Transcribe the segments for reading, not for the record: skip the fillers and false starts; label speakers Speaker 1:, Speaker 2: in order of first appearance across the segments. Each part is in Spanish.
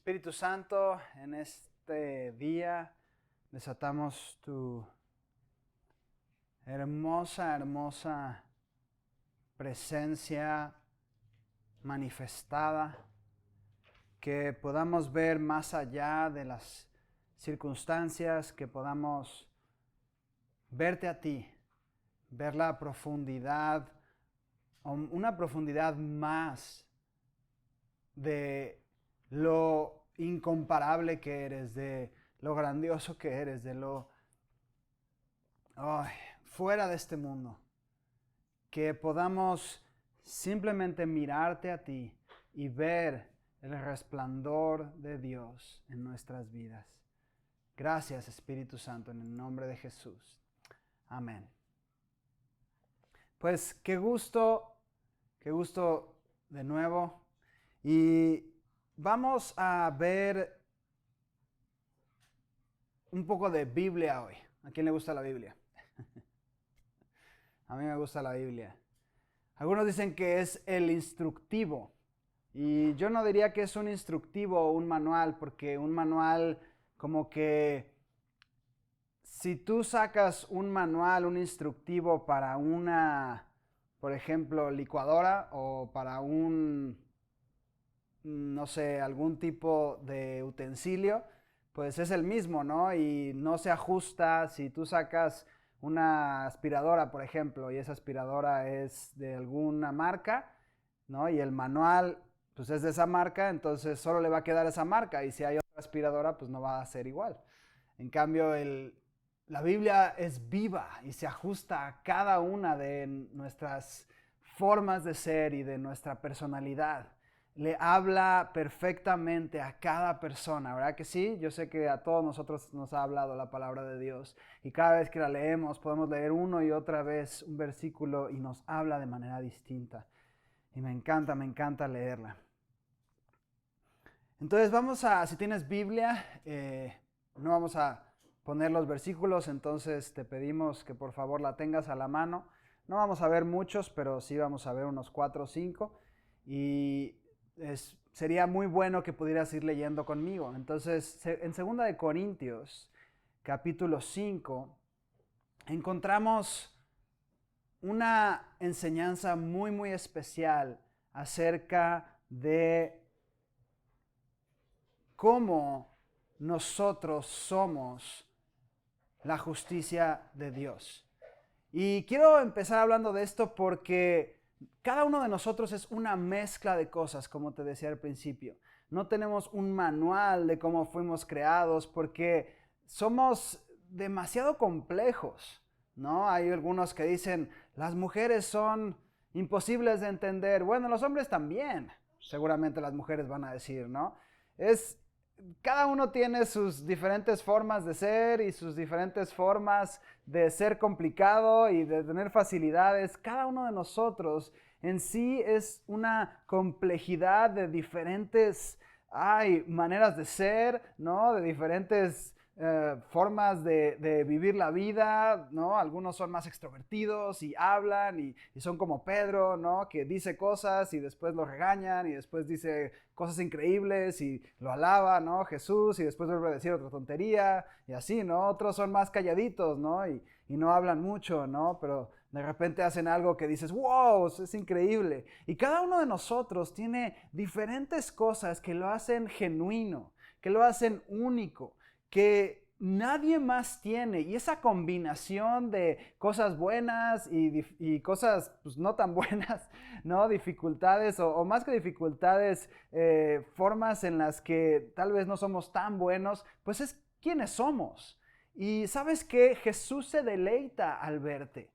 Speaker 1: Espíritu Santo, en este día desatamos tu hermosa presencia manifestada, que podamos ver más allá de las circunstancias, que podamos verte a ti, ver la profundidad, una profundidad más de lo incomparable que eres, de lo grandioso que eres, de lo fuera de este mundo. Que podamos simplemente mirarte a ti y ver el resplandor de Dios en nuestras vidas. Gracias, Espíritu Santo, en el nombre de Jesús. Amén. Pues qué gusto de nuevo. Y vamos a ver un poco de Biblia hoy. ¿A quién le gusta la Biblia? A mí me gusta la Biblia. Algunos dicen que es el instructivo. Y yo no diría que es un instructivo o un manual, porque un manual como que si tú sacas un manual, un instructivo para una, por ejemplo, licuadora o para no sé, algún tipo de utensilio, pues es el mismo, ¿no? Y no se ajusta si tú sacas una aspiradora, por ejemplo, y esa aspiradora es de alguna marca, ¿no? Y el manual, pues es de esa marca, entonces solo le va a quedar esa marca, y si hay otra aspiradora, pues no va a ser igual. En cambio, la Biblia es viva y se ajusta a cada una de nuestras formas de ser y de nuestra personalidad. Le habla perfectamente a cada persona, ¿verdad que sí? Yo sé que a todos nosotros nos ha hablado la palabra de Dios y cada vez que la leemos podemos leer uno y otra vez un versículo y nos habla de manera distinta. Y me encanta leerla. Entonces si tienes Biblia, no vamos a poner los versículos, entonces te pedimos que por favor la tengas a la mano. No vamos a ver muchos, pero sí vamos a ver unos 4 o 5. Y sería muy bueno que pudieras ir leyendo conmigo. Entonces, en 2 de Corintios, capítulo 5, encontramos una enseñanza muy especial acerca de cómo nosotros somos la justicia de Dios. Y quiero empezar hablando de esto porque cada uno de nosotros es una mezcla de cosas, como te decía al principio. No tenemos un manual de cómo fuimos creados porque somos demasiado complejos, ¿no? Hay algunos que dicen, las mujeres son imposibles de entender. Bueno, los hombres también, seguramente las mujeres van a decir, ¿no? Cada uno tiene sus diferentes formas de ser y sus diferentes formas de ser complicado y de tener facilidades. Cada uno de nosotros en sí es una complejidad de diferentes maneras de ser, ¿no? De diferentes formas de vivir la vida, ¿no? Algunos son más extrovertidos y hablan y son como Pedro, ¿no? Que dice cosas y después lo regañan y después dice cosas increíbles y lo alaba, ¿no? Jesús, y después vuelve a decir otra tontería y así, ¿no? Otros son más calladitos, ¿no? Y no hablan mucho, ¿no? Pero de repente hacen algo que dices, wow, es increíble. Y cada uno de nosotros tiene diferentes cosas que lo hacen genuino, que lo hacen único, que nadie más tiene. Y esa combinación de cosas buenas y cosas pues, no tan buenas, ¿no? Dificultades o más que dificultades, formas en las que tal vez no somos tan buenos, pues es quienes somos. Y sabes que Jesús se deleita al verte.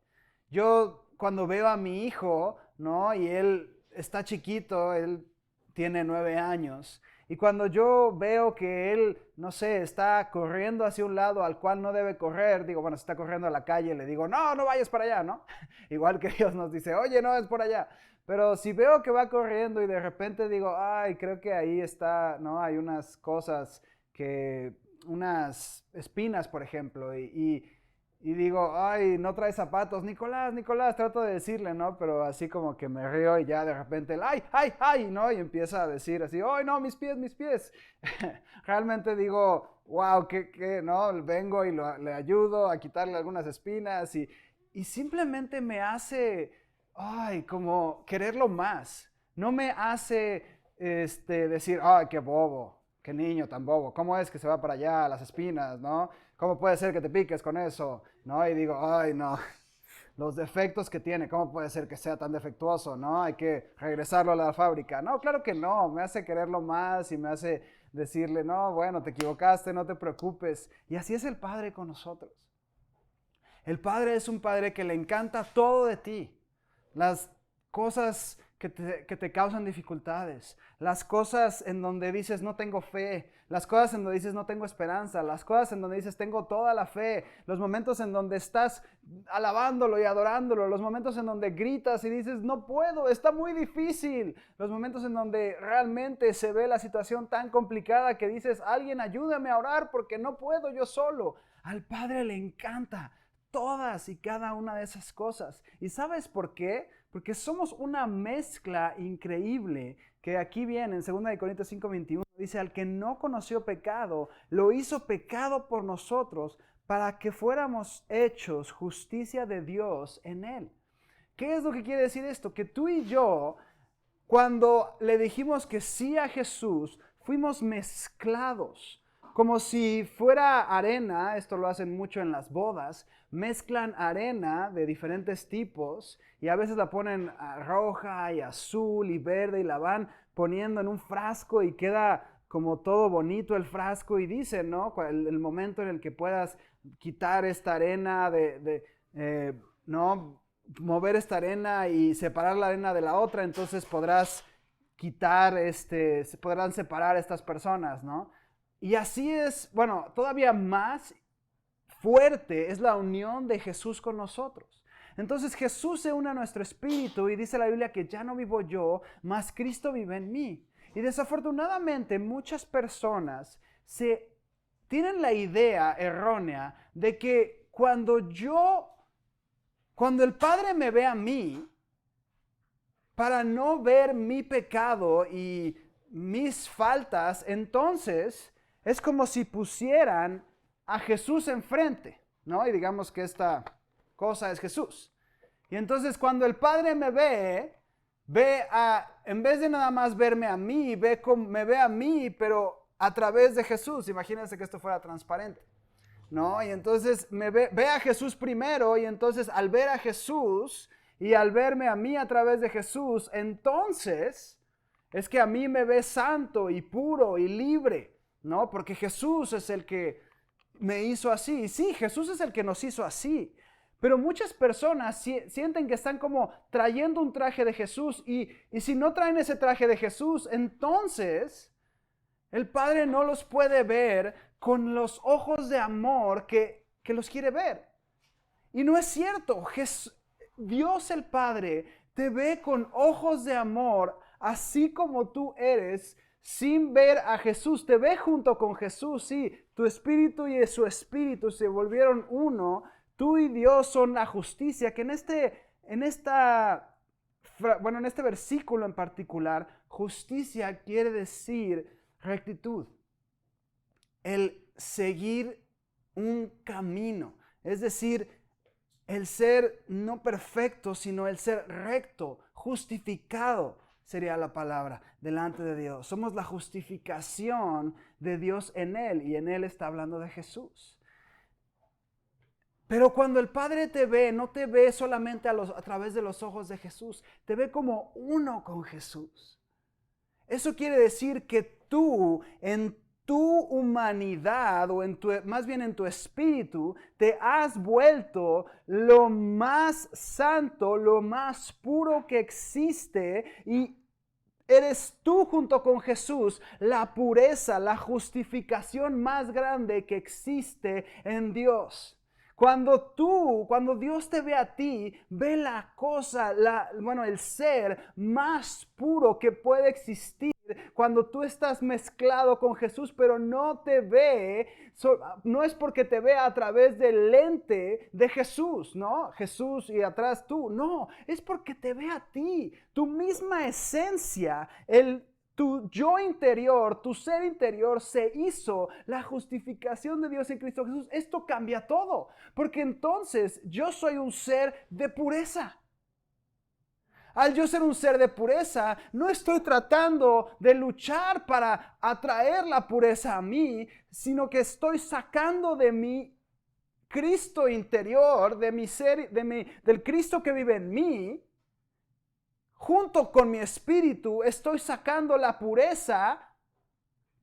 Speaker 1: Yo cuando veo a mi hijo, ¿no? Y él está chiquito, él tiene 9 años. Y cuando yo veo que él, no sé, está corriendo hacia un lado al cual no debe correr, digo, bueno, si está corriendo a la calle, le digo, no vayas para allá, ¿no? Igual que Dios nos dice, oye, no es por allá. Pero si veo que va corriendo y de repente digo, ay, creo que ahí está, ¿no? Hay unas cosas unas espinas, por ejemplo, y y digo, ay, no trae zapatos, Nicolás, Nicolás, trato de decirle, ¿no? Pero así como que me río y ya de repente, ay, ay, ay, ¿no? Y empieza a decir así, ay, no, mis pies, mis pies. Realmente digo, wow, ¿qué, no? Vengo y le ayudo a quitarle algunas espinas y simplemente me hace, ay, como quererlo más. No me hace, decir, ay, qué bobo, qué niño tan bobo, ¿cómo es que se va para allá las espinas, ¿no? ¿Cómo puede ser que te piques con eso? ¿No? Y digo, ay, no, los defectos que tiene, ¿cómo puede ser que sea tan defectuoso? ¿No? Hay que regresarlo a la fábrica. No, claro que no, me hace quererlo más y me hace decirle, no, bueno, te equivocaste, no te preocupes. Y así es el Padre con nosotros. El Padre es un Padre que le encanta todo de ti. Las cosas que te causan dificultades, las cosas en donde dices no tengo fe, las cosas en donde dices no tengo esperanza, las cosas en donde dices tengo toda la fe, los momentos en donde estás alabándolo y adorándolo, los momentos en donde gritas y dices no puedo, está muy difícil, los momentos en donde realmente se ve la situación tan complicada que dices alguien ayúdame a orar porque no puedo yo solo. Al Padre le encanta todas y cada una de esas cosas. ¿Y sabes por qué? Porque somos una mezcla increíble que aquí viene en 2 Corintios 5:21. Dice, al que no conoció pecado, lo hizo pecado por nosotros para que fuéramos hechos justicia de Dios en él. ¿Qué es lo que quiere decir esto? Que tú y yo, cuando le dijimos que sí a Jesús, fuimos mezclados. Como si fuera arena, esto lo hacen mucho en las bodas, mezclan arena de diferentes tipos y a veces la ponen roja y azul y verde y la van poniendo en un frasco y queda como todo bonito el frasco y dicen, ¿no? El momento en el que puedas quitar esta arena ¿no? Mover esta arena y separar la arena de la otra, entonces podrás se podrán separar estas personas, ¿no? Y así es, bueno, todavía más fuerte es la unión de Jesús con nosotros. Entonces Jesús se une a nuestro espíritu y dice la Biblia que ya no vivo yo, mas Cristo vive en mí. Y desafortunadamente muchas personas tienen la idea errónea de que cuando el Padre me ve a mí, para no ver mi pecado y mis faltas, entonces es como si pusieran a Jesús enfrente, ¿no? Y digamos que esta cosa es Jesús. Y entonces cuando el Padre me en vez de nada más verme a mí, me ve a mí, pero a través de Jesús. Imagínense que esto fuera transparente, ¿no? Y entonces ve a Jesús primero y entonces al ver a Jesús y al verme a mí a través de Jesús, entonces es que a mí me ve santo y puro y libre, ¿no? Porque Jesús es el que me hizo así. Y sí, Jesús es el que nos hizo así. Pero muchas personas sienten que están como trayendo un traje de Jesús y si no traen ese traje de Jesús, entonces el Padre no los puede ver con los ojos de amor que los quiere ver. Y no es cierto. Dios el Padre te ve con ojos de amor, así como tú eres, sin ver a Jesús. Te ve junto con Jesús, sí. Tu espíritu y su espíritu se volvieron uno. Tú y Dios son la justicia, que en este versículo en particular, justicia quiere decir rectitud. El seguir un camino. Es decir, el ser no perfecto, sino el ser recto, justificado, sería la palabra, delante de Dios. Somos la justificación de Dios en Él, y en Él está hablando de Jesús. Pero cuando el Padre te ve, no te ve solamente a través de los ojos de Jesús, te ve como uno con Jesús. Eso quiere decir que tú, en tu humanidad, o más bien en tu espíritu, te has vuelto lo más santo, lo más puro que existe, y eres tú junto con Jesús la pureza, la justificación más grande que existe en Dios. Cuando Dios te ve a ti, ve la cosa, el ser más puro que puede existir cuando tú estás mezclado con Jesús, pero no te ve, no es porque te ve a través del lente de Jesús, ¿no? Jesús y atrás tú, no, es porque te ve a ti, tu misma esencia, tu yo interior, tu ser interior se hizo la justificación de Dios en Cristo Jesús. Esto cambia todo, porque entonces yo soy un ser de pureza. Al yo ser un ser de pureza, no estoy tratando de luchar para atraer la pureza a mí, sino que estoy sacando de mi Cristo interior, de mi ser, del Cristo que vive en mí, junto con mi espíritu, estoy sacando la pureza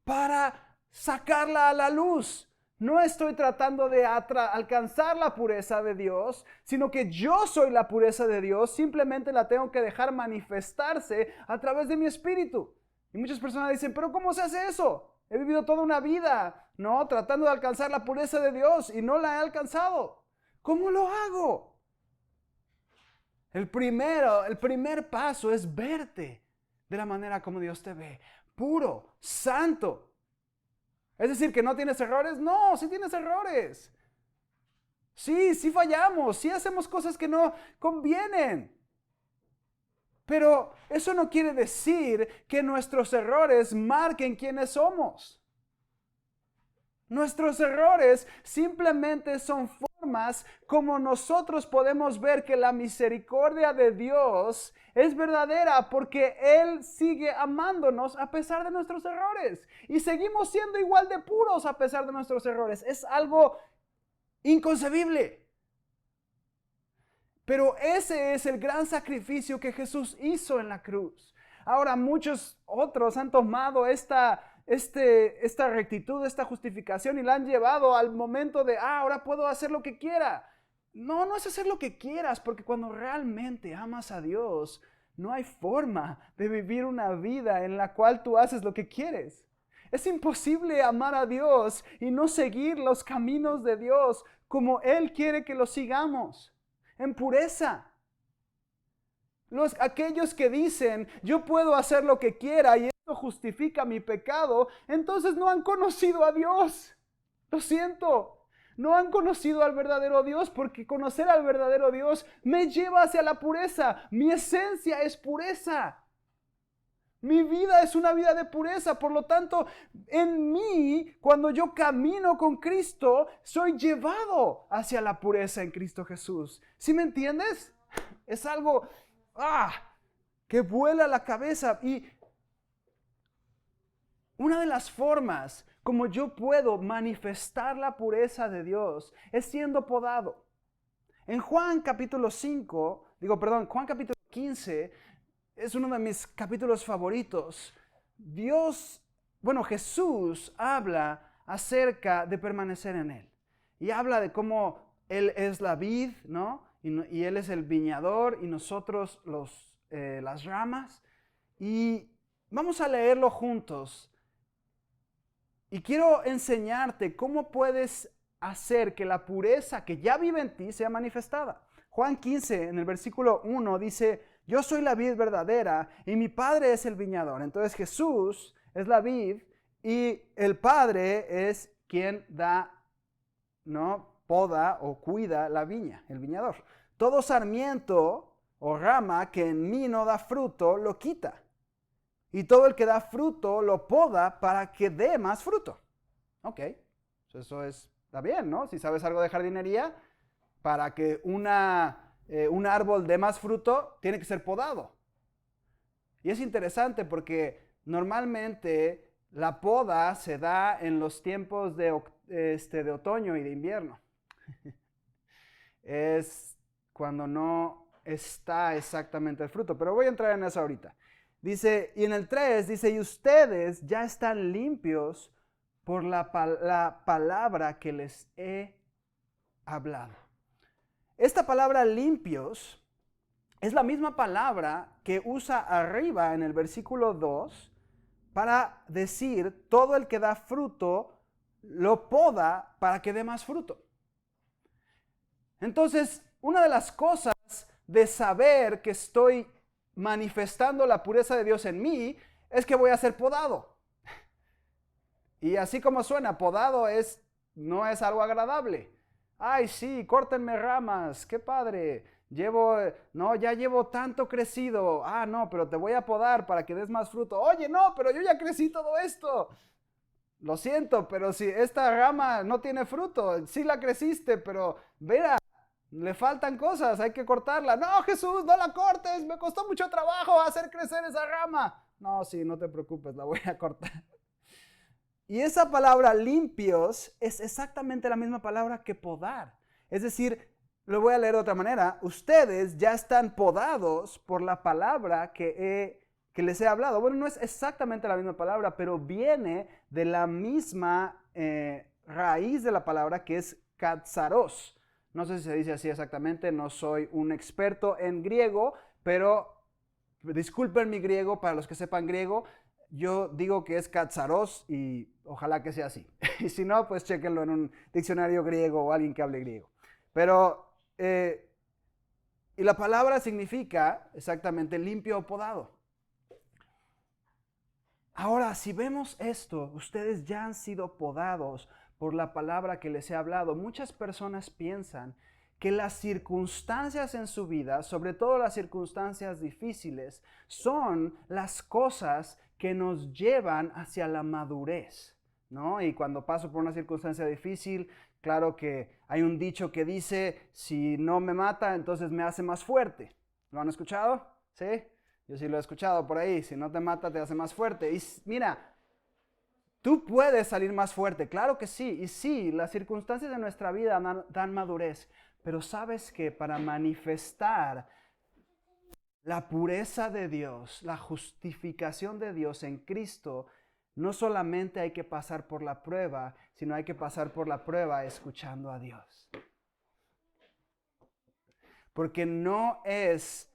Speaker 1: para sacarla a la luz. No estoy tratando de alcanzar la pureza de Dios, sino que yo soy la pureza de Dios, simplemente la tengo que dejar manifestarse a través de mi espíritu. Y muchas personas dicen, pero ¿cómo se hace eso? He vivido toda una vida, ¿no? Tratando de alcanzar la pureza de Dios y no la he alcanzado. ¿Cómo lo hago? El primer paso es verte de la manera como Dios te ve, puro, santo. Es decir, que no tienes errores. No, sí tienes errores. Sí fallamos, sí hacemos cosas que no convienen. Pero eso no quiere decir que nuestros errores marquen quiénes somos. Nuestros errores simplemente son formas como nosotros podemos ver que la misericordia de Dios es verdadera porque Él sigue amándonos a pesar de nuestros errores. Y seguimos siendo igual de puros a pesar de nuestros errores. Es algo inconcebible. Pero ese es el gran sacrificio que Jesús hizo en la cruz. Ahora muchos otros han tomado esta rectitud, esta justificación y la han llevado al momento de, ahora puedo hacer lo que quiera. No, no es hacer lo que quieras, porque cuando realmente amas a Dios, no hay forma de vivir una vida en la cual tú haces lo que quieres. Es imposible amar a Dios y no seguir los caminos de Dios como Él quiere que los sigamos, en pureza. Aquellos que dicen, yo puedo hacer lo que quiera y esto justifica mi pecado, entonces no han conocido a Dios. Lo siento, no han conocido al verdadero Dios, porque conocer al verdadero Dios me lleva hacia la pureza. Mi esencia es pureza. Mi vida es una vida de pureza, por lo tanto, en mí, cuando yo camino con Cristo, soy llevado hacia la pureza en Cristo Jesús. ¿Sí me entiendes? Es algo que vuela la cabeza. Y una de las formas como yo puedo manifestar la pureza de Dios es siendo podado. En Juan capítulo 15, es uno de mis capítulos favoritos. Jesús habla acerca de permanecer en Él. Y habla de cómo Él es la vid, ¿no? Y Él es el viñador y nosotros las ramas. Y vamos a leerlo juntos. Y quiero enseñarte cómo puedes hacer que la pureza que ya vive en ti sea manifestada. Juan 15, en el versículo 1, dice, yo soy la vid verdadera y mi Padre es el viñador. Entonces Jesús es la vid y el Padre es quien poda o cuida la viña, el viñador. Todo sarmiento o rama que en mí no da fruto, lo quita. Y todo el que da fruto, lo poda para que dé más fruto. Ok, eso está bien, ¿no? Si sabes algo de jardinería, para que un árbol dé más fruto, tiene que ser podado. Y es interesante porque normalmente la poda se da en los tiempos de otoño y de invierno. Es cuando no está exactamente el fruto, pero voy a entrar en eso ahorita. Dice, y en el 3 dice, y ustedes ya están limpios por la palabra que les he hablado. Esta palabra limpios es la misma palabra que usa arriba en el versículo 2 para decir, todo el que da fruto lo poda para que dé más fruto. Entonces, una de las cosas de saber que estoy manifestando la pureza de Dios en mí es que voy a ser podado. Y así como suena, podado no es algo agradable. Ay, sí, córtenme ramas, qué padre. Ya llevo tanto crecido. Ah, no, pero te voy a podar para que des más fruto. Oye, no, pero yo ya crecí todo esto. Lo siento, pero si esta rama no tiene fruto, sí la creciste, pero verá, le faltan cosas, hay que cortarla. No, Jesús, no la cortes, me costó mucho trabajo hacer crecer esa rama. No, sí, no te preocupes, la voy a cortar. Y esa palabra limpios es exactamente la misma palabra que podar. Es decir, lo voy a leer de otra manera. Ustedes ya están podados por la palabra que les he hablado. Bueno, no es exactamente la misma palabra, pero viene de la misma raíz de la palabra, que es katsaros. No sé si se dice así exactamente, no soy un experto en griego, pero disculpen mi griego para los que sepan griego. Yo digo que es katsaros y ojalá que sea así. Y si no, pues chéquenlo en un diccionario griego o alguien que hable griego. Pero, y la palabra significa exactamente limpio o podado. Ahora, si vemos esto, ustedes ya han sido podados por la palabra que les he hablado. Muchas personas piensan que las circunstancias en su vida, sobre todo las circunstancias difíciles, son las cosas que nos llevan hacia la madurez, ¿no? Y cuando paso por una circunstancia difícil, claro que hay un dicho que dice, si no me mata, entonces me hace más fuerte. ¿Lo han escuchado? ¿Sí? Yo sí lo he escuchado por ahí, si no te mata te hace más fuerte. Y mira, tú puedes salir más fuerte, claro que sí. Y sí, las circunstancias de nuestra vida dan madurez. Pero sabes que para manifestar la pureza de Dios, la justificación de Dios en Cristo, no solamente hay que pasar por la prueba, sino hay que pasar por la prueba escuchando a Dios. Porque no es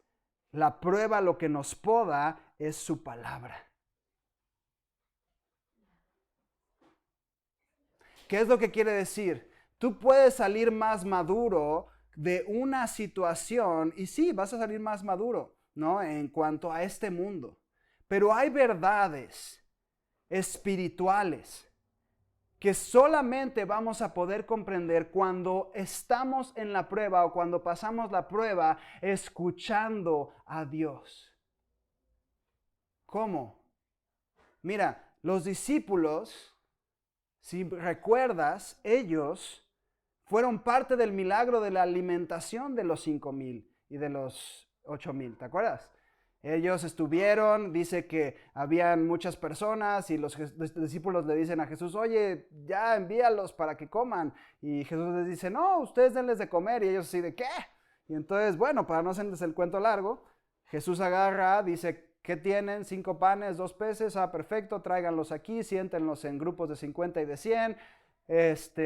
Speaker 1: la prueba lo que nos poda, es su palabra. ¿Qué es lo que quiere decir? Tú puedes salir más maduro de una situación y sí, vas a salir más maduro, ¿no? En cuanto a este mundo. Pero hay verdades espirituales que solamente vamos a poder comprender cuando estamos en la prueba o cuando pasamos la prueba escuchando a Dios. ¿Cómo? Mira, los discípulos, si recuerdas, ellos fueron parte del milagro de la alimentación de los 5,000 y de los 8,000, ¿te acuerdas? Ellos estuvieron, dice que habían muchas personas y los discípulos le dicen a Jesús, oye, ya envíalos para que coman. Y Jesús les dice, no, ustedes denles de comer. Y ellos así de, ¿qué? Y entonces, bueno, para no hacerles el cuento largo, Jesús agarra, dice, ¿qué tienen? 5 panes, 2 peces, perfecto, tráiganlos aquí, siéntenlos en grupos de 50 y de 100.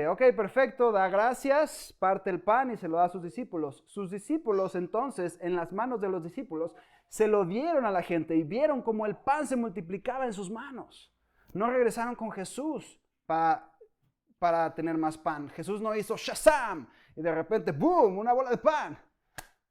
Speaker 1: Ok, perfecto, da gracias, parte el pan y se lo da a sus discípulos. Sus discípulos entonces, en las manos de los discípulos, se lo dieron a la gente y vieron cómo el pan se multiplicaba en sus manos. No regresaron con Jesús para tener más pan. Jesús no hizo Shazam y de repente, ¡boom!, una bola de pan.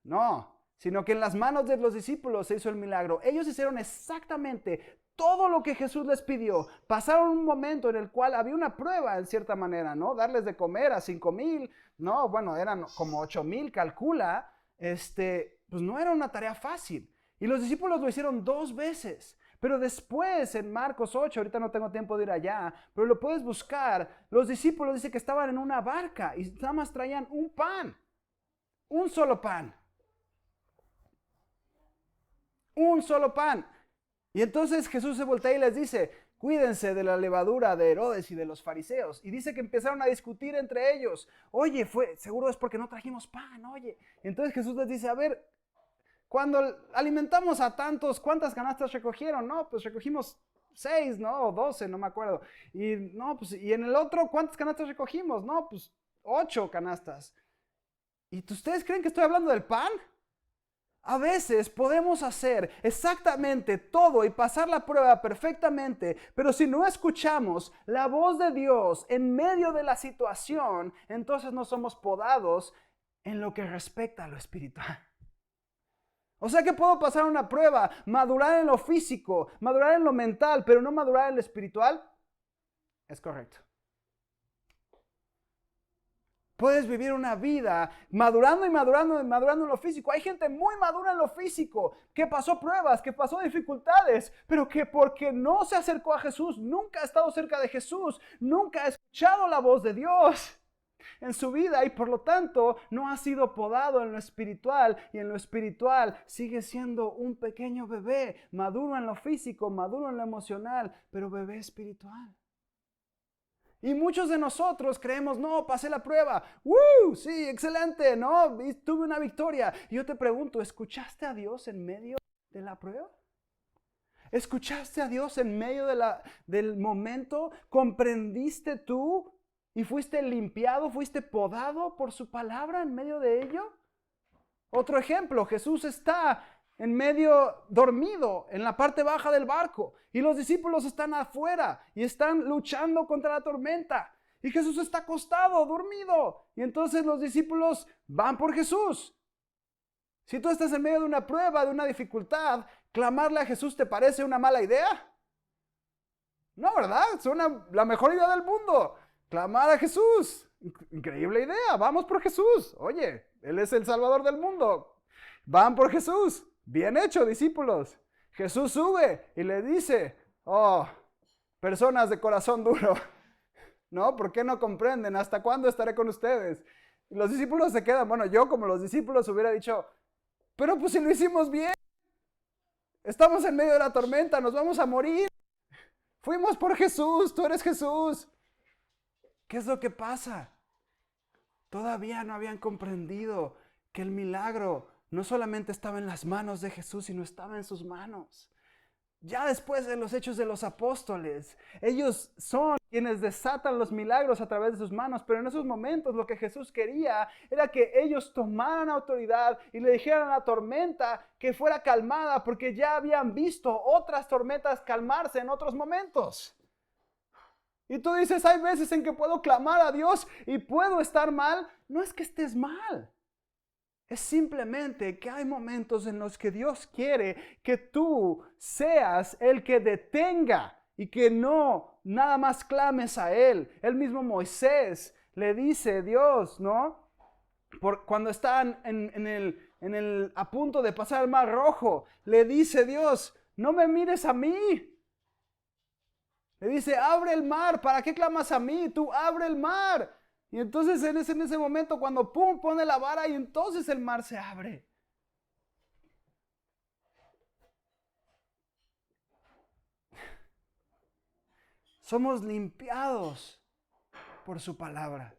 Speaker 1: No, sino que en las manos de los discípulos se hizo el milagro. Ellos hicieron exactamente todo lo que Jesús les pidió. Pasaron un momento en el cual había una prueba en cierta manera, ¿no? Darles de comer a 5,000, no, bueno, eran como 8,000, calcula, pues no era una tarea fácil. Y los discípulos lo hicieron 2 veces. Pero después en Marcos 8, ahorita no tengo tiempo de ir allá, pero lo puedes buscar, los discípulos dicen que estaban en una barca y nada más traían un pan, un solo pan. Un solo pan. Y entonces Jesús se voltea y les dice, cuídense de la levadura de Herodes y de los fariseos. Y dice que empezaron a discutir entre ellos. Oye, seguro es porque no trajimos pan, oye. Entonces Jesús les dice, a ver, cuando alimentamos a tantos, ¿cuántas canastas recogieron? No, pues recogimos 6, ¿no? O 12, no me acuerdo. Y no, pues, y en el otro, ¿cuántas canastas recogimos? No, pues 8 canastas. ¿Y ustedes creen que estoy hablando del pan? A veces podemos hacer exactamente todo y pasar la prueba perfectamente, pero si no escuchamos la voz de Dios en medio de la situación, entonces no somos podados en lo que respecta a lo espiritual. O sea que puedo pasar una prueba, madurar en lo físico, madurar en lo mental, pero no madurar en lo espiritual. Es correcto. Puedes vivir una vida madurando y madurando y madurando en lo físico. Hay gente muy madura en lo físico, que pasó pruebas, que pasó dificultades, pero que porque no se acercó a Jesús, nunca ha estado cerca de Jesús, nunca ha escuchado la voz de Dios en su vida y por lo tanto no ha sido podado en lo espiritual, y en lo espiritual sigue siendo un pequeño bebé, maduro en lo físico, maduro en lo emocional, pero bebé espiritual. Y muchos de nosotros creemos, no, pasé la prueba. ¡Woo! Sí, excelente, ¿no? Tuve una victoria. Y yo te pregunto, ¿escuchaste a Dios en medio de la prueba? ¿Escuchaste a Dios en medio del momento? ¿Comprendiste tú y fuiste limpiado, fuiste podado por su palabra en medio de ello? Otro ejemplo, Jesús está en medio dormido en la parte baja del barco y los discípulos están afuera y están luchando contra la tormenta y Jesús está acostado, dormido, y entonces los discípulos van por Jesús. Si tú estás en medio de una prueba, de una dificultad, ¿clamarle a Jesús te parece una mala idea? No, ¿verdad? Suena la mejor idea del mundo. Clamar a Jesús. Increíble idea. Vamos por Jesús. Oye, Él es el Salvador del mundo. Van por Jesús. Bien hecho, discípulos. Jesús sube y le dice, oh, personas de corazón duro, ¿no? ¿Por qué no comprenden? ¿Hasta cuándo estaré con ustedes? Y los discípulos se quedan, bueno, yo como los discípulos hubiera dicho, pero pues si lo hicimos bien, estamos en medio de la tormenta, nos vamos a morir. Fuimos por Jesús, tú eres Jesús. ¿Qué es lo que pasa? Todavía no habían comprendido que el milagro no solamente estaba en las manos de Jesús, sino estaba en sus manos. Ya después de los hechos de los apóstoles, ellos son quienes desatan los milagros a través de sus manos, pero en esos momentos lo que Jesús quería era que ellos tomaran autoridad y le dijeran a la tormenta que fuera calmada, porque ya habían visto otras tormentas calmarse en otros momentos. Y tú dices, hay veces en que puedo clamar a Dios y puedo estar mal. No es que estés mal. Es simplemente que hay momentos en los que Dios quiere que tú seas el que detenga y que no nada más clames a Él. El mismo Moisés le dice Dios, ¿no? Cuando están a punto de pasar el Mar Rojo, le dice Dios, no me mires a mí. Le dice, abre el mar, ¿para qué clamas a mí? Tú abre el mar. Y entonces en ese momento cuando pum, pone la vara y entonces el mar se abre. Somos limpiados por su palabra.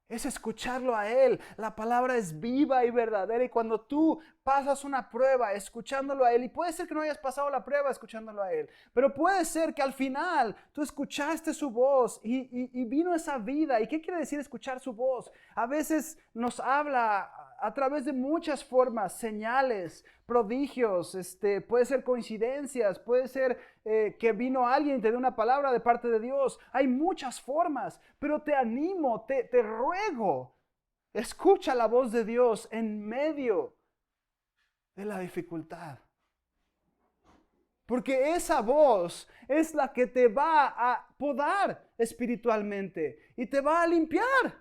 Speaker 1: Es escucharlo a Él. La palabra es viva y verdadera. Y cuando tú pasas una prueba escuchándolo a Él, y puede ser que no hayas pasado la prueba escuchándolo a Él, pero puede ser que al final tú escuchaste su voz y vino esa vida. ¿Y qué quiere decir escuchar su voz? A veces nos habla a través de muchas formas, señales, prodigios, puede ser coincidencias, puede ser que vino alguien y te dio una palabra de parte de Dios. Hay muchas formas, pero te animo, te ruego, escucha la voz de Dios en medio de la dificultad. Porque esa voz es la que te va a podar espiritualmente y te va a limpiar.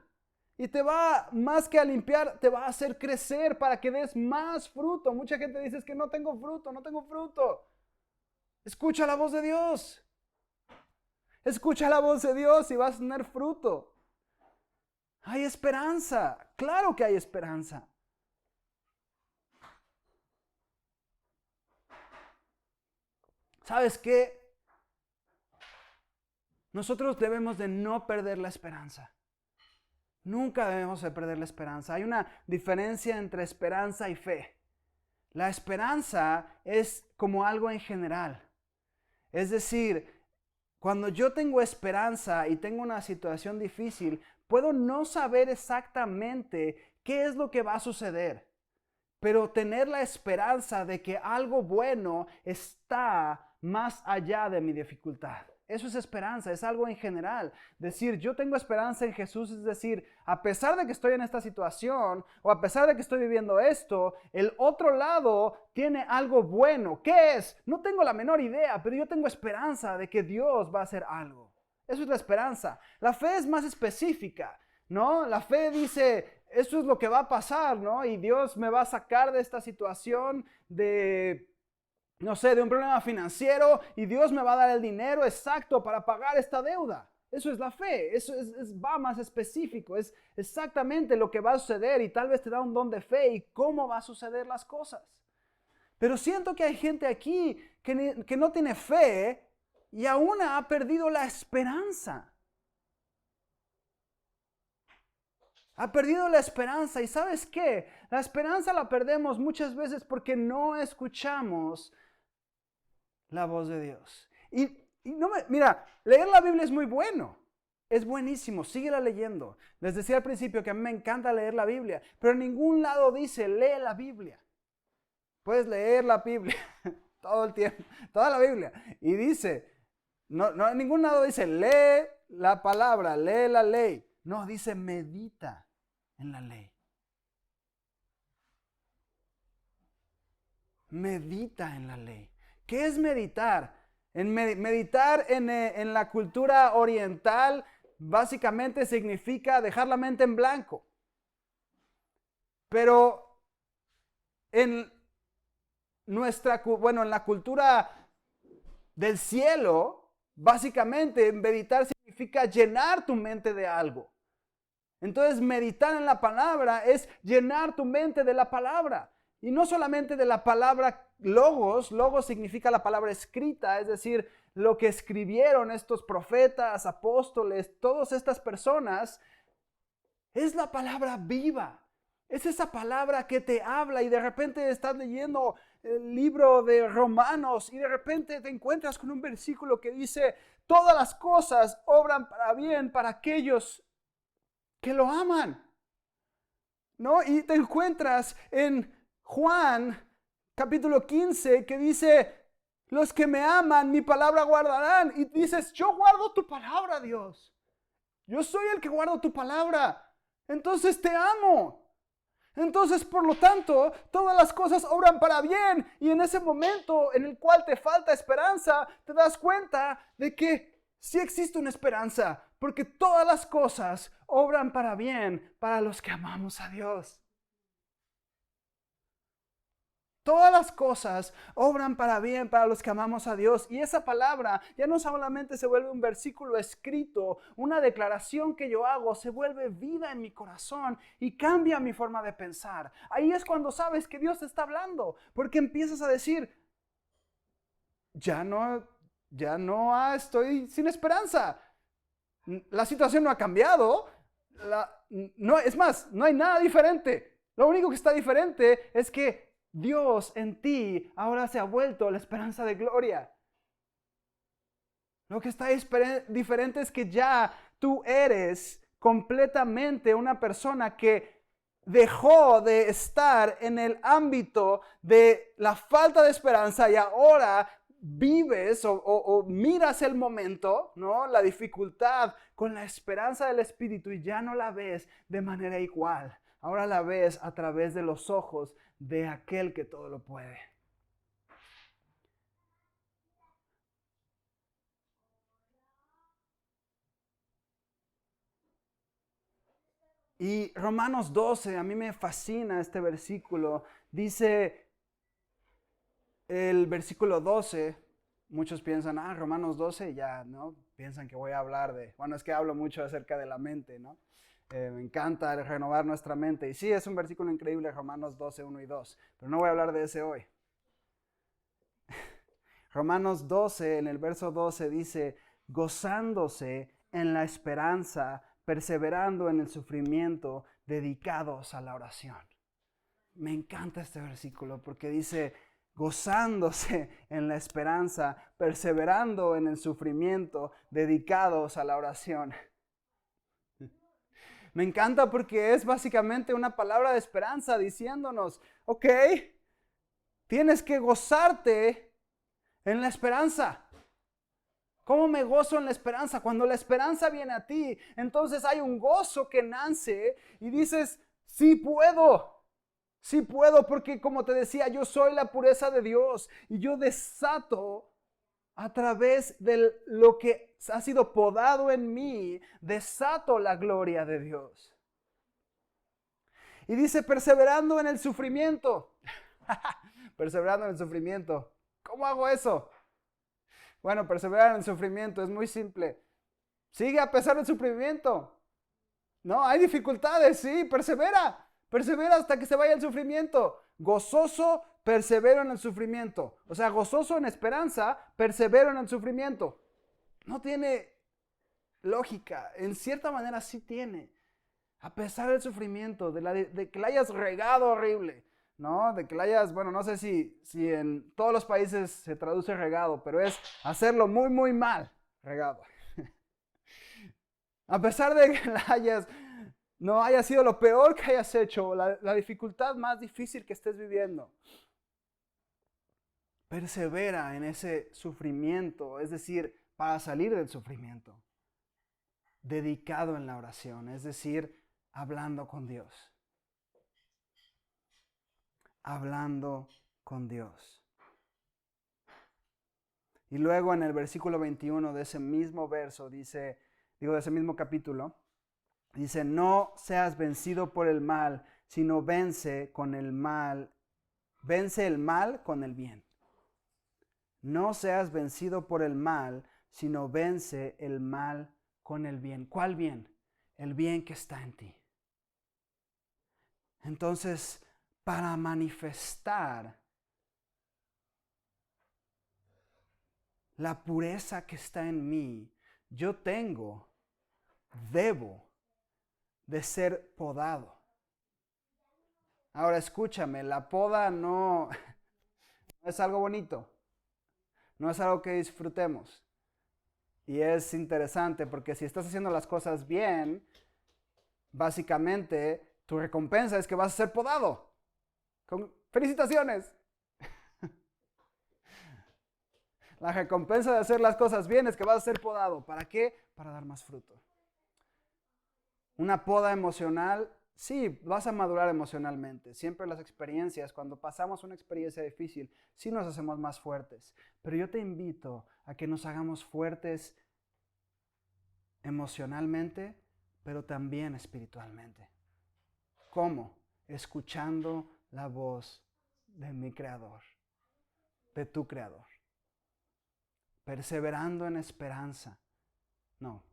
Speaker 1: Y te va, más que a limpiar, te va a hacer crecer para que des más fruto. Mucha gente dice, es que no tengo fruto, no tengo fruto. Escucha la voz de Dios. Escucha la voz de Dios y vas a tener fruto. Hay esperanza, claro que hay esperanza. ¿Sabes qué? Nosotros debemos de no perder la esperanza. Nunca debemos de perder la esperanza. Hay una diferencia entre esperanza y fe. La esperanza es como algo en general. Es decir, cuando yo tengo esperanza y tengo una situación difícil, puedo no saber exactamente qué es lo que va a suceder, pero tener la esperanza de que algo bueno está más allá de mi dificultad. Eso es esperanza, es algo en general. Decir, yo tengo esperanza en Jesús, es decir, a pesar de que estoy en esta situación o a pesar de que estoy viviendo esto, el otro lado tiene algo bueno. ¿Qué es? No tengo la menor idea, pero yo tengo esperanza de que Dios va a hacer algo. Eso es la esperanza. La fe es más específica, ¿no? La fe dice, eso es lo que va a pasar, ¿no? Y Dios me va a sacar de esta situación de un problema financiero y Dios me va a dar el dinero exacto para pagar esta deuda. Eso es la fe, eso va más específico, es exactamente lo que va a suceder y tal vez te da un don de fe y cómo va a suceder las cosas. Pero siento que hay gente aquí que no tiene fe y aún ha perdido la esperanza. Ha perdido la esperanza y ¿sabes qué? La esperanza la perdemos muchas veces porque no escuchamos la voz de Dios. Mira, leer la Biblia es muy bueno. Es buenísimo, síguela leyendo. Les decía al principio que a mí me encanta leer la Biblia, pero en ningún lado dice, lee la Biblia. Puedes leer la Biblia todo el tiempo, toda la Biblia. Y dice, no, en ningún lado dice, lee la palabra, lee la ley. No, dice, medita en la ley. Medita en la ley. ¿Qué es meditar? Meditar en la cultura oriental básicamente significa dejar la mente en blanco. Pero en la cultura del cielo, básicamente meditar significa llenar tu mente de algo. Entonces meditar en la palabra es llenar tu mente de la palabra. Y no solamente de la palabra logos significa la palabra escrita, es decir, lo que escribieron estos profetas, apóstoles, todas estas personas, es la palabra viva. Es esa palabra que te habla y de repente estás leyendo el libro de Romanos y de repente te encuentras con un versículo que dice, todas las cosas obran para bien para aquellos que lo aman, ¿no? Y te encuentras en Juan capítulo 15 que dice, los que me aman, mi palabra guardarán. Y dices, yo guardo tu palabra, Dios. Yo soy el que guardo tu palabra. Entonces te amo. Entonces, por lo tanto, todas las cosas obran para bien. Y en ese momento en el cual te falta esperanza, te das cuenta de que sí existe una esperanza. Porque todas las cosas obran para bien para los que amamos a Dios. Todas las cosas obran para bien para los que amamos a Dios. Y esa palabra ya no solamente se vuelve un versículo escrito, una declaración que yo hago, se vuelve vida en mi corazón y cambia mi forma de pensar. Ahí es cuando sabes que Dios te está hablando, porque empiezas a decir, ya no estoy sin esperanza. La situación no ha cambiado. Es más, no hay nada diferente. Lo único que está diferente es que Dios en ti ahora se ha vuelto la esperanza de gloria. Lo que está diferente es que ya tú eres completamente una persona que dejó de estar en el ámbito de la falta de esperanza y ahora vives o miras el momento, ¿no? La dificultad con la esperanza del Espíritu y ya no la ves de manera igual. Ahora la ves a través de los ojos de aquel que todo lo puede. Y Romanos 12, a mí me fascina este versículo. Dice el versículo 12, muchos piensan, Romanos 12, ya, ¿no? Piensan que voy a hablar es que hablo mucho acerca de la mente, ¿no? Me encanta renovar nuestra mente. Y sí, es un versículo increíble, Romanos 12, 1 y 2. Pero no voy a hablar de ese hoy. Romanos 12, en el verso 12 dice, gozándose en la esperanza, perseverando en el sufrimiento, dedicados a la oración. Me encanta este versículo porque dice, gozándose en la esperanza, perseverando en el sufrimiento, dedicados a la oración. Me encanta porque es básicamente una palabra de esperanza diciéndonos, ok, tienes que gozarte En la esperanza. ¿Cómo me gozo en la esperanza? Cuando la esperanza viene a ti, entonces hay un gozo que nace y dices, sí puedo. Sí puedo porque como te decía, yo soy la pureza de Dios y yo desato a través de lo que ha sido podado en mí, desato la gloria de Dios. Y dice, perseverando en el sufrimiento. Perseverando en el sufrimiento. ¿Cómo hago eso? Bueno, perseverar en el sufrimiento es muy simple. Sigue a pesar del sufrimiento. No, hay dificultades, sí, persevera. Persevera hasta que se vaya el sufrimiento. Gozoso, persevero en el sufrimiento. O sea, gozoso en esperanza, persevero en el sufrimiento. No tiene lógica. En cierta manera sí tiene. A pesar del sufrimiento, de que la hayas regado horrible, ¿no? De que la hayas, bueno, no sé si en todos los países se traduce regado, pero es hacerlo muy, muy mal, regado. A pesar de que no haya sido lo peor que hayas hecho, la dificultad más difícil que estés viviendo, persevera en ese sufrimiento, es decir, para salir del sufrimiento, dedicado en la oración, es decir, hablando con Dios. Hablando con Dios. Y luego en el versículo 21 de ese mismo verso de ese mismo capítulo, dice, no seas vencido por el mal, sino vence el mal con el bien. No seas vencido por el mal, sino vence el mal con el bien. ¿Cuál bien? El bien que está en ti. Entonces, para manifestar la pureza que está en mí, yo debo de ser podado. Ahora escúchame, la poda no es algo bonito, no es algo que disfrutemos. Y es interesante porque si estás haciendo las cosas bien, básicamente tu recompensa es que vas a ser podado. ¡Felicitaciones! La recompensa de hacer las cosas bien es que vas a ser podado. ¿Para qué? Para dar más fruto. Una poda emocional, sí, vas a madurar emocionalmente. Siempre las experiencias, cuando pasamos una experiencia difícil, sí nos hacemos más fuertes. Pero yo te invito a que nos hagamos fuertes emocionalmente, pero también espiritualmente. ¿Cómo? Escuchando la voz de mi Creador, de tu Creador. Perseverando en esperanza. No,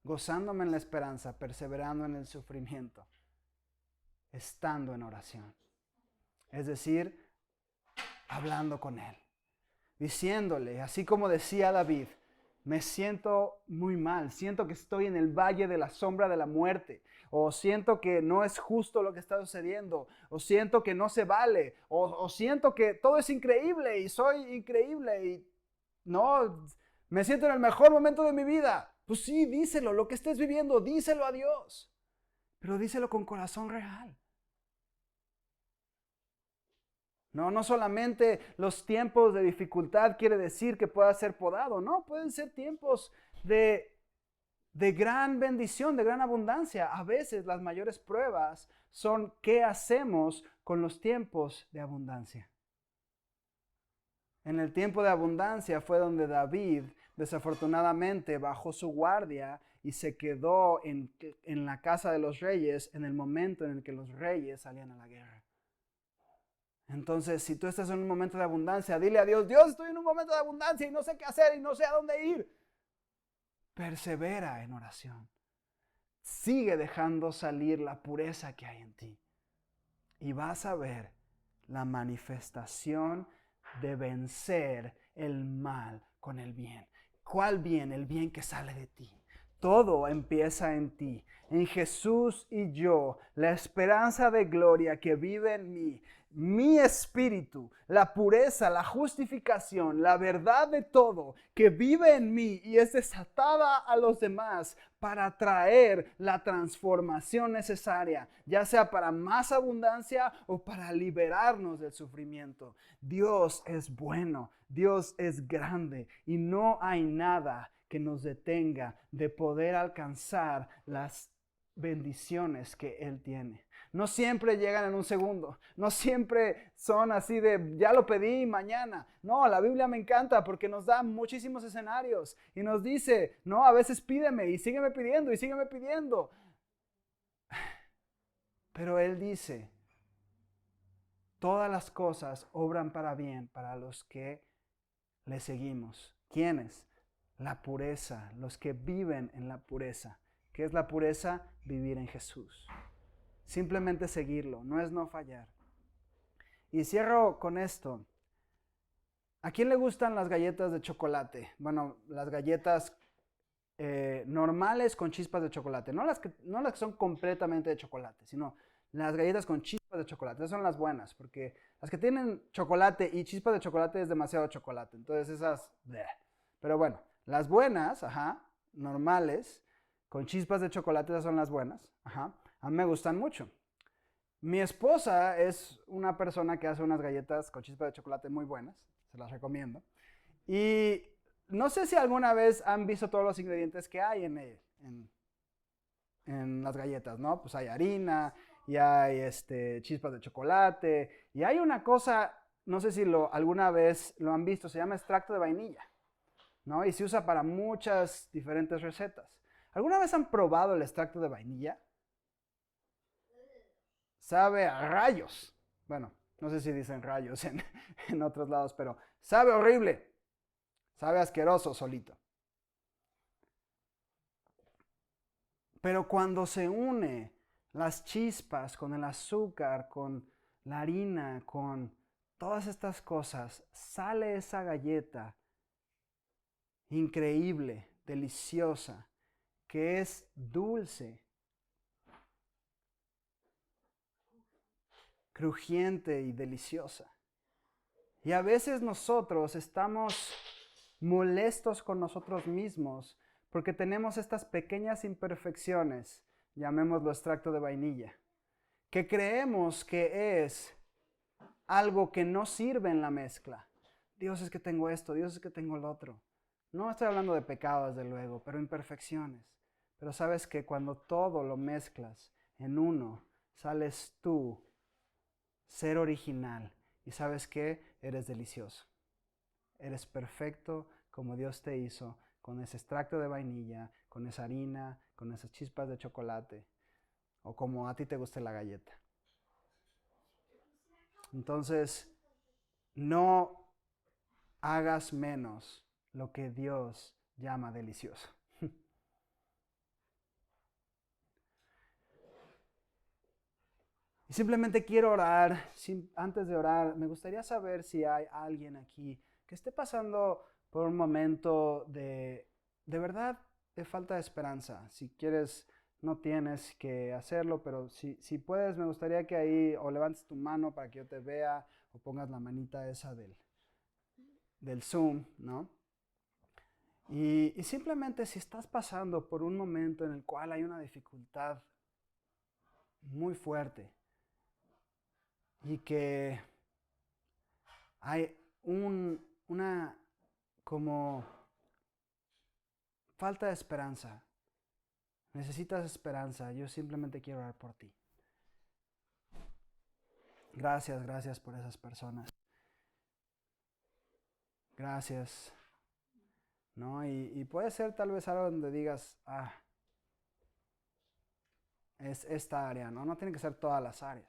Speaker 1: gozándome en la esperanza, perseverando en el sufrimiento, estando en oración. Es decir, hablando con Él, diciéndole, así como decía David, me siento muy mal, siento que estoy en el valle de la sombra de la muerte, o siento que no es justo lo que está sucediendo, o siento que no se vale, o siento que todo es increíble y soy increíble y no, me siento en el mejor momento de mi vida. Pues sí, díselo, lo que estés viviendo, díselo a Dios, pero díselo con corazón real. No solamente los tiempos de dificultad quiere decir que pueda ser podado, no, pueden ser tiempos de gran bendición, de gran abundancia. A veces las mayores pruebas son qué hacemos con los tiempos de abundancia. En el tiempo de abundancia fue donde David desafortunadamente bajó su guardia y se quedó en la casa de los reyes en el momento en el que los reyes salían a la guerra. Entonces, si tú estás en un momento de abundancia, dile a Dios, Dios, estoy en un momento de abundancia y no sé qué hacer y no sé a dónde ir. Persevera en oración. Sigue dejando salir la pureza que hay en ti. Y vas a ver la manifestación de vencer el mal con el bien. ¿Cuál bien? El bien que sale de ti. Todo empieza en ti, en Jesús y yo, la esperanza de gloria que vive en mí, mi espíritu, la pureza, la justificación, la verdad de todo que vive en mí y es desatada a los demás para traer la transformación necesaria, ya sea para más abundancia o para liberarnos del sufrimiento. Dios es bueno, Dios es grande y no hay nada que nos detenga de poder alcanzar las bendiciones que Él tiene. No siempre llegan en un segundo, no siempre son así de ya lo pedí mañana. No, la Biblia me encanta porque nos da muchísimos escenarios y nos dice, no, a veces pídeme y sígueme pidiendo y sígueme pidiendo. Pero Él dice, todas las cosas obran para bien para los que le seguimos. ¿Quiénes? La pureza, los que viven en la pureza. ¿Qué es la pureza? Vivir en Jesús. Simplemente seguirlo, no es no fallar. Y cierro con esto. ¿A quién le gustan las galletas de chocolate? Bueno, las galletas normales con chispas de chocolate. No las que son completamente de chocolate, sino las galletas con chispas de chocolate. Esas son las buenas, porque las que tienen chocolate y chispas de chocolate es demasiado chocolate. Entonces esas... bleh. Pero bueno, las buenas, normales, con chispas de chocolate, esas son las buenas. A mí me gustan mucho. Mi esposa es una persona que hace unas galletas con chispas de chocolate muy buenas. Se las recomiendo. Y no sé si alguna vez han visto todos los ingredientes que hay en las galletas, ¿no? Pues hay harina y hay chispas de chocolate y hay una cosa, no sé si alguna vez lo han visto, se llama extracto de vainilla, ¿no? Y se usa para muchas diferentes recetas. ¿Alguna vez han probado el extracto de vainilla? Sabe a rayos. Bueno, no sé si dicen rayos en otros lados, pero sabe horrible. Sabe asqueroso solito. Pero cuando se une las chispas con el azúcar, con la harina, con todas estas cosas, sale esa galleta increíble, deliciosa, que es dulce, crujiente y deliciosa. Y a veces nosotros estamos molestos con nosotros mismos porque tenemos estas pequeñas imperfecciones, llamémoslo extracto de vainilla, que creemos que es algo que no sirve en la mezcla. Dios, es que tengo esto, Dios, es que tengo lo otro. No estoy hablando de pecados, desde luego, pero imperfecciones. Pero sabes que cuando todo lo mezclas en uno, sales tú, ser original. Y sabes que eres delicioso. Eres perfecto como Dios te hizo, con ese extracto de vainilla, con esa harina, con esas chispas de chocolate, o como a ti te guste la galleta. Entonces, no hagas menos lo que Dios llama delicioso. Y simplemente quiero orar. Antes de orar, me gustaría saber si hay alguien aquí que esté pasando por un momento de verdad, de falta de esperanza. Si quieres, no tienes que hacerlo, pero si puedes, me gustaría que ahí o levantes tu mano para que yo te vea o pongas la manita esa del Zoom, ¿no? Y simplemente si estás pasando por un momento en el cual hay una dificultad muy fuerte y que hay una como falta de esperanza, necesitas esperanza, yo simplemente quiero orar por ti. Gracias, gracias por esas personas. Gracias. ¿No? Y puede ser tal vez algo donde digas, es esta área, ¿no? No tienen que ser todas las áreas.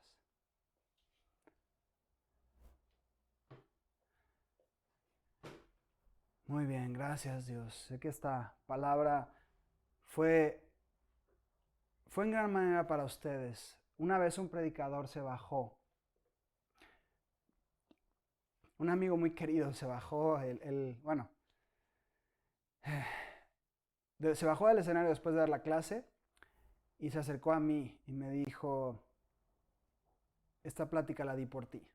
Speaker 1: Muy bien, gracias Dios. Sé que esta palabra fue en gran manera para ustedes. Una vez un predicador se bajó. Un amigo muy querido se bajó. Bueno, se bajó del escenario después de dar la clase y se acercó a mí y me dijo, esta plática la di por ti.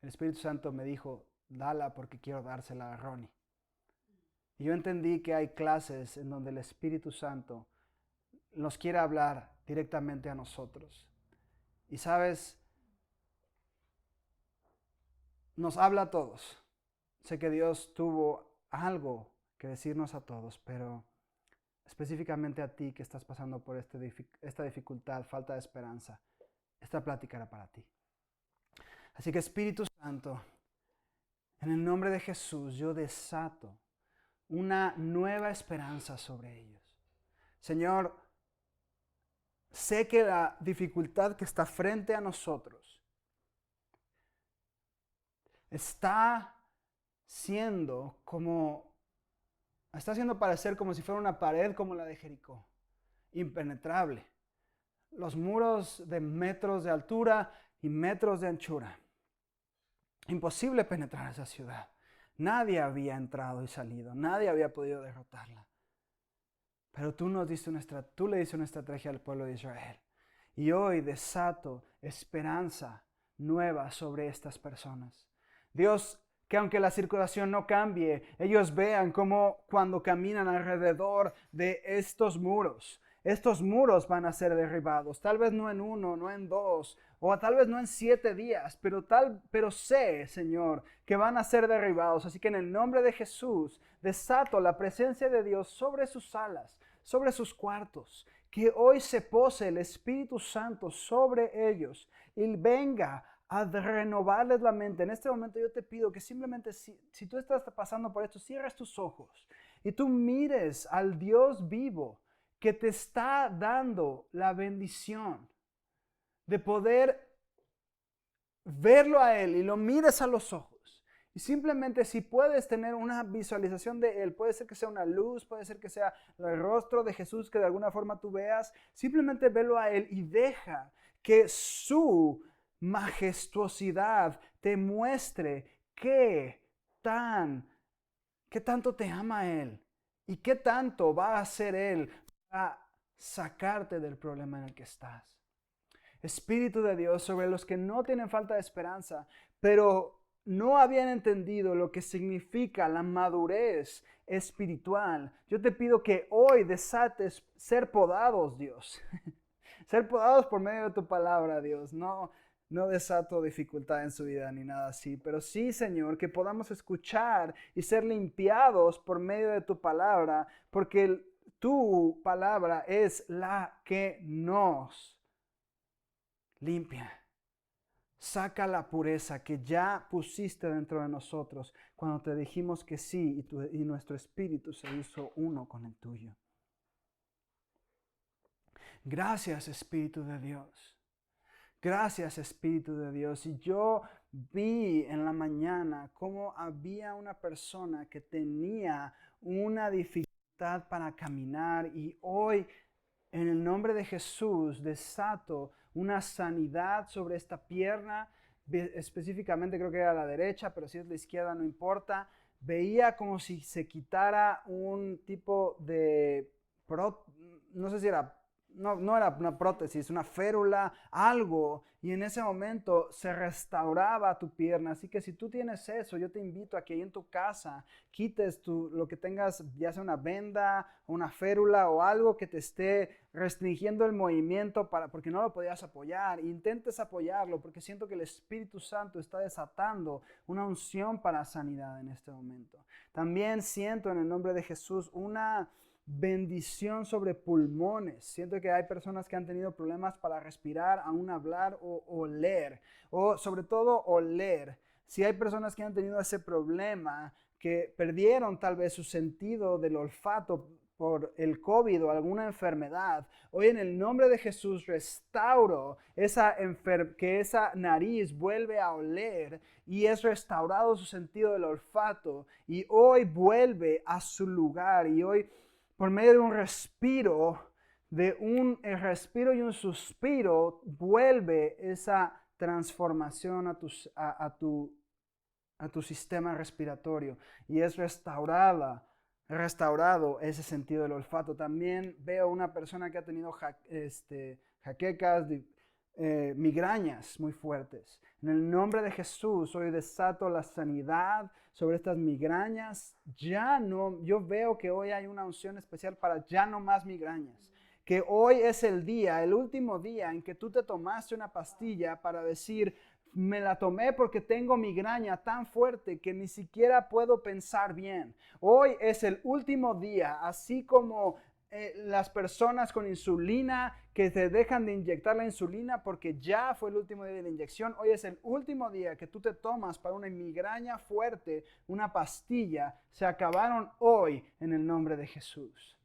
Speaker 1: El Espíritu Santo me dijo, dala porque quiero dársela a Ronnie. Y yo entendí que hay clases en donde el Espíritu Santo nos quiere hablar directamente a nosotros. Y sabes, nos habla a todos. Sé que Dios tuvo algo que decirnos a todos, pero específicamente a ti que estás pasando por esta dificultad, falta de esperanza, esta plática era para ti. Así que Espíritu Santo, en el nombre de Jesús, yo desato una nueva esperanza sobre ellos. Señor, sé que la dificultad que está frente a nosotros está haciendo parecer como si fuera una pared como la de Jericó, impenetrable. Los muros de metros de altura y metros de anchura. Imposible penetrar esa ciudad. Nadie había entrado y salido, nadie había podido derrotarla. Pero tú le diste una estrategia al pueblo de Israel. Y hoy desato esperanza nueva sobre estas personas. Dios, que aunque la circulación no cambie, ellos vean cómo cuando caminan alrededor de estos muros van a ser derribados. Tal vez no en 1, no en 2, o tal vez no en 7 días, pero sé, Señor, que van a ser derribados. Así que en el nombre de Jesús, desato la presencia de Dios sobre sus salas, sobre sus cuartos. Que hoy se pose el Espíritu Santo sobre ellos y venga a renovarles la mente. En este momento yo te pido que simplemente, si tú estás pasando por esto, cierres tus ojos y tú mires al Dios vivo que te está dando la bendición de poder verlo a Él y lo mires a los ojos. Y simplemente si puedes tener una visualización de Él, puede ser que sea una luz, puede ser que sea el rostro de Jesús que de alguna forma tú veas, simplemente velo a Él y deja que su majestuosidad te muestre qué tanto te ama Él y qué tanto va a hacer Él para sacarte del problema en el que estás. Espíritu de Dios, sobre los que no tienen falta de esperanza, pero no habían entendido lo que significa la madurez espiritual. Yo te pido que hoy desates ser podados, Dios. Ser podados por medio de tu palabra, Dios. No desato dificultad en su vida ni nada así, pero sí, Señor, que podamos escuchar y ser limpiados por medio de tu palabra, porque tu palabra es la que nos limpia. Saca la pureza que ya pusiste dentro de nosotros cuando te dijimos que sí y nuestro espíritu se hizo uno con el tuyo. Gracias, Espíritu de Dios. Gracias, Espíritu de Dios. Y yo vi en la mañana cómo había una persona que tenía una dificultad para caminar y hoy, en el nombre de Jesús, desato una sanidad sobre esta pierna, específicamente creo que era la derecha, pero si es la izquierda no importa. Veía como si se quitara un tipo de, no sé si era, no era una prótesis, una férula, algo, y en ese momento se restauraba tu pierna. Así que si tú tienes eso, yo te invito a que ahí en tu casa quites lo que tengas, ya sea una venda, una férula o algo que te esté restringiendo el movimiento porque no lo podías apoyar. Intentes apoyarlo porque siento que el Espíritu Santo está desatando una unción para sanidad en este momento. También siento en el nombre de Jesús una bendición sobre pulmones. Siento que hay personas que han tenido problemas para respirar, aún hablar o oler, o sobre todo oler. Si hay personas que han tenido ese problema, que perdieron tal vez su sentido del olfato por el COVID o alguna enfermedad, hoy en el nombre de Jesús restauro que esa nariz vuelve a oler y es restaurado su sentido del olfato y hoy vuelve a su lugar y hoy por medio de un respiro, el respiro y un suspiro, vuelve esa transformación a tu sistema respiratorio y es restaurada restaurado ese sentido del olfato. También veo una persona que ha tenido jaquecas, migrañas muy fuertes. En el nombre de Jesús, hoy desato la sanidad sobre estas migrañas. Ya no, yo veo que hoy hay una unción especial para ya no más migrañas. Que hoy es el día, el último día en que tú te tomaste una pastilla para decir, me la tomé porque tengo migraña tan fuerte que ni siquiera puedo pensar bien. Hoy es el último día, así como las personas con insulina que se dejan de inyectar la insulina porque ya fue el último día de la inyección. Hoy es el último día que tú te tomas para una migraña fuerte, una pastilla. Se acabaron hoy en el nombre de Jesús.